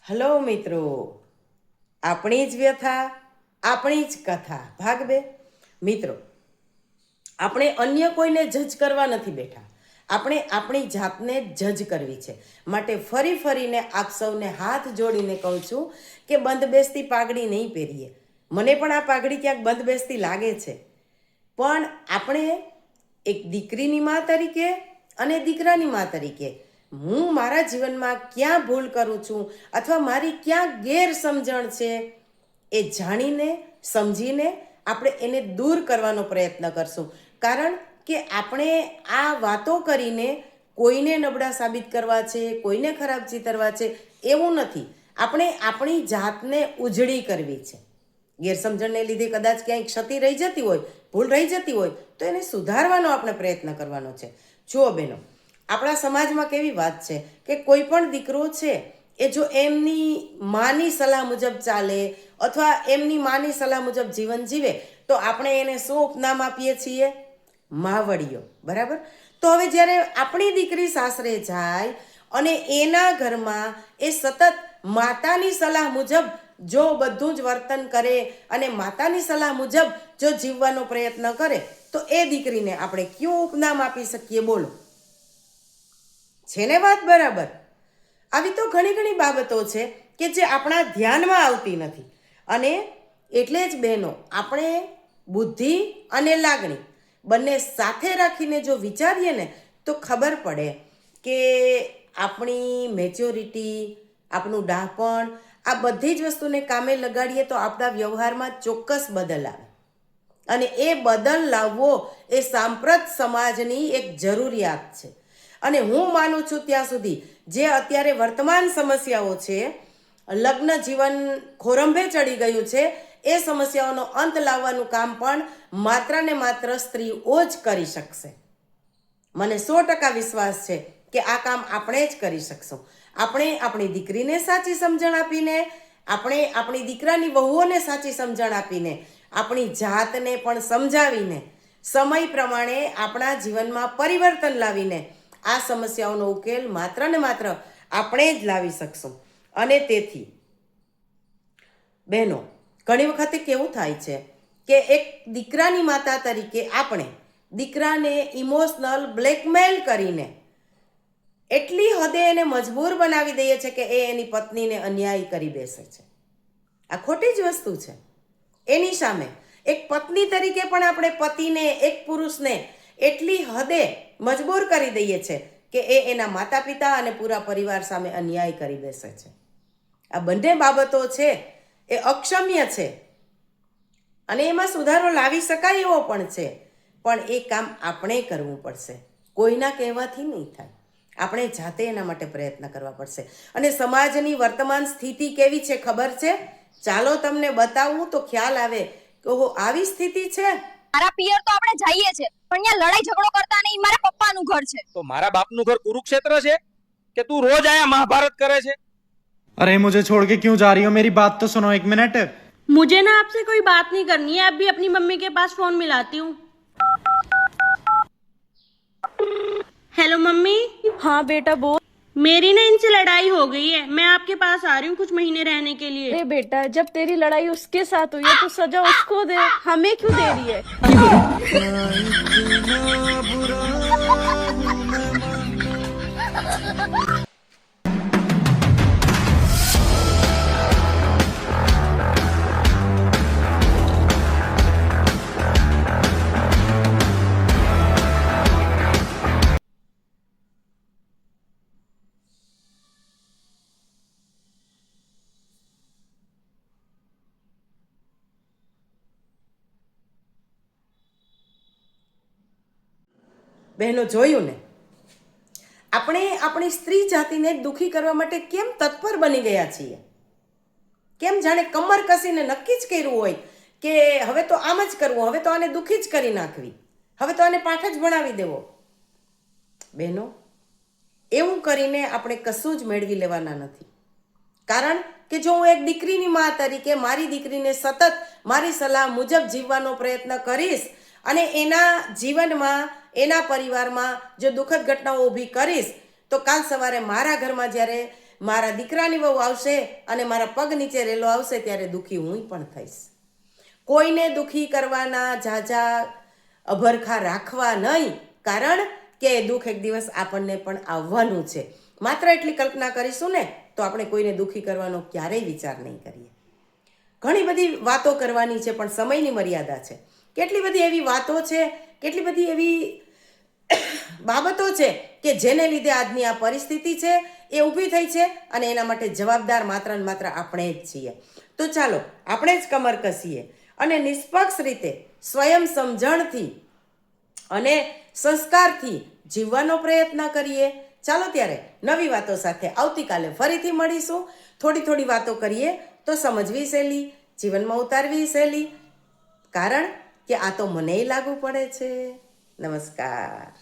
Hello મિત્રો, આપણી જ વ્યથા આપણી જ કથા ભાગ 2. મિત્રો, આપણે અન્ય કોઈને જજ કરવા નથી બેઠા, આપણે આપણી જાતને જજ કરવી છે. માટે ફરી ફરીને આપ સૌને હાથ જોડીને કહું છું કે બંધબેસતી પાઘડી નહીં પહેરીએ. મને પણ આ પાઘડી ક્યાંક બંધબેસતી લાગે છે, પણ આપણે એક દીકરીની મા તરીકે અને દીકરાની મા તરીકે હું મારા જીવનમાં ક્યાં ભૂલ કરું છું અથવા મારી ક્યાં ગેરસમજણ છે એ જાણીને સમજીને આપણે એને દૂર કરવાનો પ્રયત્ન કરશું. કારણ કે આપણે આ વાતો કરીને કોઈને નબળા સાબિત કરવા છે, કોઈને ખરાબ ચિતરવા છે એવું નથી. આપણે આપણી જાતને ઉજળી કરવી છે. ગેરસમજણને લીધે કદાચ ક્યાંય ક્ષતિ રહી જતી હોય, ભૂલ રહી જતી હોય તો એને સુધારવાનો આપણે પ્રયત્ન કરવાનો છે. જુઓ બહેનો, આપણા સમાજમાં કેવી વાત છે કે કોઈ પણ દીકરો છે એ જો એમની માની સલાહ મુજબ ચાલે અથવા એમની માની સલાહ મુજબ જીવન જીવે તો આપણે એને શું ઉપનામ આપીએ છીએ? માવડિયો. બરાબર? તો હવે જ્યારે આપણી દીકરી સાસરે જાય અને એના ઘરમાં એ સતત માતાની સલાહ મુજબ જો બધું જ વર્તન કરે અને માતાની સલાહ મુજબ જો જીવવાનો પ્રયત્ન કરે તો એ દીકરીને આપણે કયું ઉપનામ આપી શકીએ? બોલો. છે ને વાત બરાબર? આવી તો ઘણી ઘણી બાબતો છે કે જે આપણા ધ્યાનમાં આવતી નથી. અને એટલે જ બહેનો, આપણે બુદ્ધિ અને લાગણી બંને સાથે રાખીને જો વિચારીએ ને તો ખબર પડે કે આપણી મેચ્યોરિટી, આપણું ડાહપણ, આ બધી જ વસ્તુને કામે લગાડીએ તો આપણા વ્યવહારમાં ચોક્કસ બદલ આવે. અને એ બદલ લાવવો એ સાંપ્રત સમાજની એક જરૂરિયાત છે. અને હું માનું છું ત્યાં સુધી જે અત્યારે વર્તમાન સમસ્યાઓ છે, લગ્ન જીવન ખોરંભે ચડી ગયું છે, એ સમસ્યાઓનો અંત લાવવાનું કામ પણ માત્ર ને માત્ર સ્ત્રીઓ જ કરી શકશે. મને 100% વિશ્વાસ છે કે આ કામ આપણે જ કરી શકશું. આપણે આપણી દીકરીને સાચી સમજણ આપીને, આપણે આપણી દીકરાની વહુઓને સાચી સમજણ આપીને, આપણી જાતને પણ સમજાવીને, સમય પ્રમાણે આપણા જીવનમાં પરિવર્તન લાવીને આ સમસ્યાઓનો ઉકેલ માત્ર ને માત્ર આપણે જ લાવી શકશું. અને તેથી બહેનો, ઘણી વખતે કેવું થાય છે કે એક દીકરાની માતા તરીકે આપણે દીકરાને ઇમોશનલ બ્લેકમેલ કરીને એટલી હદે એને મજબૂર બનાવી દઈએ છીએ કે એ એની પત્નીને અન્યાય કરી બેસે છે. આ ખોટી જ વસ્તુ છે. એની સામે એક પત્ની તરીકે પણ આપણે પતિને, એક પુરુષને એટલી હદે મજબૂર કરી દઈએ છે કે એ એના માતા પિતા અને પૂરા પરિવાર સામે અન્યાય કરી બેસે છે. આ બંને બાબતો છે એ અક્ષમ્ય છે અને એમાં સુધારો લાવી શકાય એવો પણ છે. પણ એ કામ આપણે કરવું પડશે, કોઈના કહેવાથી નહીં થાય. આપણે જાતે એના માટે પ્રયત્ન કરવા પડશે. અને સમાજની વર્તમાન સ્થિતિ કેવી છે ખબર છે? ચાલો તમને બતાવું તો ખ્યાલ આવે કે ઓહો, આવી સ્થિતિ છે. મારા પિયર તો આપણે જઈએ છે, પણ અહીંયા લડાઈ ઝઘડો કરતા નહીં. મારા પપ્પાનું ઘર છે. તો મારા બાપનું ઘર કુરુક્ષેત્ર છે કે તું રોજ આયા મહાભારત કરે છે? अरे मुझे छोड़ के क्यों जा रही हो? मेरी बात तो सुनो 1 मिनट. मुझे ना आपसे कोई बात नहीं करनी है, अभी अपनी मम्मी के पास फोन मिलाती हूँ. Hello mummy. हाँ बेटा बोल. मेरी ना इनसे लड़ाई हो गई है, मैं आपके पास आ रही हूँ कुछ महीने रहने के लिए. अरे बेटा, जब तेरी लड़ाई उसके साथ हुई है तो सजा उसको दे, हमें क्यों दे रही है? બહેનો, જોયું ને, આપણે આપણી સ્ત્રી જાતિને દુઃખી કરવા માટે કેમ તત્પર બની ગયા છીએ? કેમ જાણે કમર કસીને નક્કી જ કર્યું હોય કે હવે તો આમ જ કરવું, હવે તો આને દુઃખી જ કરી નાખવી, હવે તો આને પાઠ જ ભણાવી દેવો. બહેનો, એવું કરીને આપણે કશું જ મેળવી લેવાના નથી. કારણ કે જો હું એક દીકરીની મા તરીકે મારી દીકરીને સતત મારી સલાહ મુજબ જીવવાનો પ્રયત્ન કરીશ અને એના જીવનમાં, એના પરિવારમાં જો દુઃખદ ઘટનાઓ ઊભી કરીશ તો કાલ સવારે મારા ઘરમાં જ્યારે મારા દીકરાની વહુ આવશે અને મારા પગ નીચે રેલો આવશે ત્યારે દુઃખી હું પણ થઈશ. કોઈને દુઃખી કરવાના ઝાઝા અભરખા રાખવા નહીં, કારણ કે એ દુઃખ એક દિવસ આપણને પણ આવવાનું છે. માત્ર એટલી કલ્પના કરીશું ને તો આપણે કોઈને દુઃખી કરવાનો ક્યારેય વિચાર નહીં કરીએ. ઘણી બધી વાતો કરવાની છે પણ સમયની મર્યાદા છે. કેટલી બધી એવી વાતો છે, કેટલી બધી એવી બાબતો છે કે જેને લીધે આજની આ પરિસ્થિતિ છે એ ઊભી થઈ છે અને એના માટે જવાબદાર માત્ર ને માત્ર આપણે જ છીએ. તો ચાલો આપણે જ કમર કસીએ અને નિષ્પક્ષ રીતે સ્વયં સમજણથી અને સંસ્કારથી જીવવાનો પ્રયત્ન કરીએ. ચાલો ત્યારે નવી વાતો સાથે આવતીકાલે ફરીથી મળીશું. થોડી વાતો કરીએ તો સમજવી સહેલી, જીવનમાં ઉતારવી સહેલી, કારણ કે આ તો મનેય લાગુ પડે છે. નમસ્કાર.